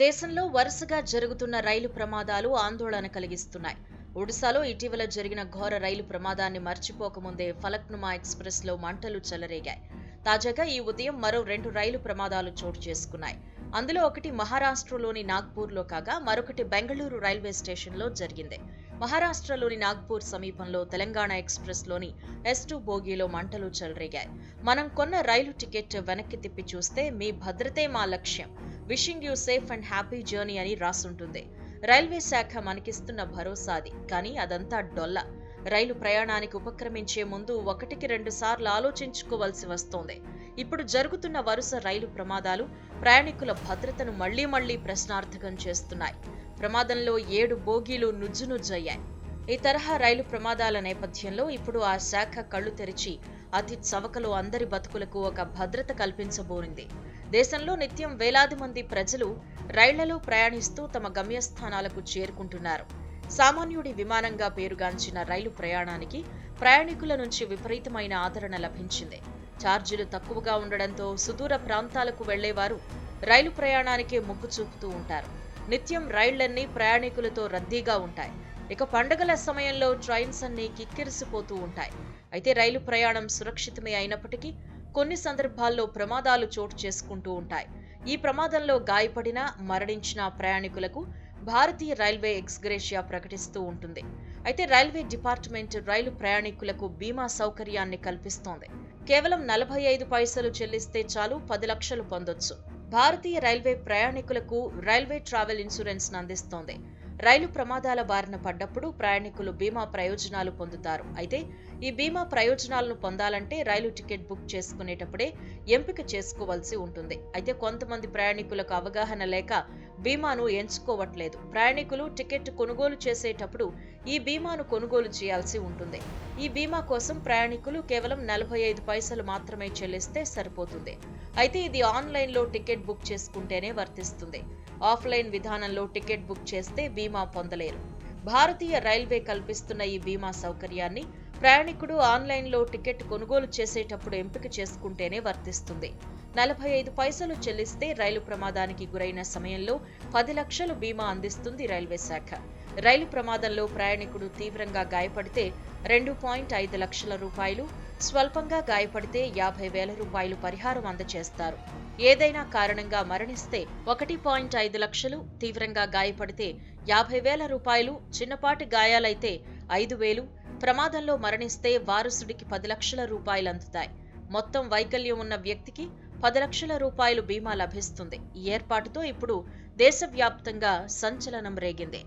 దేశంలో వరుసగా జరుగుతున్న రైలు ప్రమాదాలు ఆందోళన కలిగిస్తున్నాయి. ఒడిశాలో ఇటీవల జరిగిన ఘోర రైలు ప్రమాదాన్ని మర్చిపోకముందే ఫలక్నుమా ఎక్స్‌ప్రెస్ లో మంటలు చెలరేగాయి. తాజాగా ఈ ఉదయం మరో 2 రైలు ప్రమాదాలు చోటు చేసుకున్నాయి. అందులో ఒకటి మహారాష్ట్రలోని నాగ్పూర్లో కాగా మరొకటి బెంగళూరు రైల్వే స్టేషన్లో జరిగింది. మహారాష్ట్రలోని నాగ్పూర్ సమీపంలో తెలంగాణ ఎక్స్‌ప్రెస్ లోని S2 బోగీలో మంటలు చెలరేగాయి. మనం కొన్న రైలు టికెట్ వెనక్కి తిప్పి చూస్తే మీ భద్రతే మా లక్ష్యం, wishing you safe and happy journey అని రాసుంటుంది. రైల్వే శాఖ మనకిస్తున్న భరోసా అది. కానీ అదంతా డొల్ల. రైలు ప్రయాణానికి ఉపక్రమించే ముందు 1-2 సార్లు ఆలోచించుకోవాల్సి వస్తోంది. ఇప్పుడు జరుగుతున్న వరుస రైలు ప్రమాదాలు ప్రయాణికుల భద్రతను మళ్లీ ప్రశ్నార్థకం చేస్తున్నాయి. ప్రమాదంలో 7 బోగీలు నుజ్జునుజ్జయ్యాయి. ఈ తరహా రైలు ప్రమాదాల నేపథ్యంలో ఇప్పుడు ఆ శాఖ కళ్లు తెరిచి అతి చవకలో అందరి బతుకులకు ఒక భద్రత కల్పించబోనింది. దేశంలో నిత్యం వేలాది మంది ప్రజలు రైళ్లలో ప్రయాణిస్తూ తమ గమ్యస్థానాలకు చేరుకుంటున్నారు. సామాన్యుడి విమానంగా పేరుగాంచిన రైలు ప్రయాణానికి ప్రయాణికుల నుంచి విపరీతమైన ఆదరణ లభించింది. ఛార్జీలు తక్కువగా ఉండడంతో సుదూర ప్రాంతాలకు వెళ్లేవారు రైలు ప్రయాణానికే మొగ్గు చూపుతూ ఉంటారు. నిత్యం రైళ్లన్నీ ప్రయాణికులతో రద్దీగా ఉంటాయి. ఇక పండుగల సమయంలో ట్రైన్స్ అన్నీ కిక్కిరిసిపోతూ ఉంటాయి. అయితే రైలు ప్రయాణం సురక్షితమే అయినప్పటికీ కొన్ని సందర్భాల్లో ప్రమాదాలు చోటు చేసుకుంటూ ఉంటాయి. ఈ ప్రమాదంలో గాయపడిన, మరణించిన ప్రయాణికులకు భారతీయ రైల్వే ఎక్స్‌గ్రేషియా ప్రకటిస్తూ ఉంటుంది. అయితే రైల్వే డిపార్ట్మెంట్ రైలు ప్రయాణికులకు బీమా సౌకర్యాన్ని కల్పిస్తోంది. కేవలం 45 పైసలు చెల్లిస్తే చాలు 10 లక్షలు పొందొచ్చు. భారతీయ రైల్వే ప్రయాణికులకు రైల్వే ట్రావెల్ ఇన్సూరెన్స్ అందిస్తోంది. రైలు ప్రమాదాల బారిన పడ్డప్పుడు ప్రయాణికులు బీమా ప్రయోజనాలు పొందుతారు. అయితే ఈ బీమా ప్రయోజనాలను పొందాలంటే రైలు టికెట్ బుక్ చేసుకునేటప్పుడే ఎంపిక చేసుకోవాల్సి ఉంటుంది. అయితే కొంతమంది ప్రయాణికులకు అవగాహన లేక బీమాను ఎంచుకోవట్లేదు. ప్రయాణికులు టికెట్ కొనుగోలు చేసేటప్పుడు ఈ బీమాను కొనుగోలు చేయాల్సి ఉంటుంది. ఈ బీమా కోసం ప్రయాణికులు కేవలం 45 పైసలు మాత్రమే చెల్లిస్తే సరిపోతుంది. అయితే ఇది ఆన్లైన్లో టికెట్ బుక్ చేసుకుంటేనే వర్తిస్తుంది. ఆఫ్లైన్ విధానంలో టికెట్ బుక్ చేస్తే బీమా పొందలేరు. భారతీయ రైల్వే కల్పిస్తున్న ఈ బీమా సౌకర్యాన్ని ప్రయాణికుడు ఆన్లైన్లో టికెట్ కొనుగోలు చేసేటప్పుడు ఎంపిక చేసుకుంటేనే వర్తిస్తుంది. 45 పైసలు చెల్లిస్తే రైలు ప్రమాదానికి గురైన సమయంలో 10 లక్షలు బీమా అందిస్తుంది రైల్వే శాఖ. రైలు ప్రమాదంలో ప్రయాణికుడు తీవ్రంగా గాయపడితే 2.5 లక్షల రూపాయలు, స్వల్పంగా గాయపడితే 50,000 రూపాయలు పరిహారం అందజేస్తారు. ఏదైనా కారణంగా మరణిస్తే 1.5 లక్షలు, తీవ్రంగా గాయపడితే 50,000 రూపాయలు, చిన్నపాటి గాయాలైతే 5,000, ప్రమాదంలో మరణిస్తే వారసుడికి 10 లక్షల రూపాయలు అందుతాయి. మొత్తం వైకల్యం ఉన్న వ్యక్తికి 10 లక్షల రూపాయలు బీమా లభిస్తుంది. ఈ ఏర్పాటుతో ఇప్పుడు దేశవ్యాప్తంగా సంచలనం రేగింది.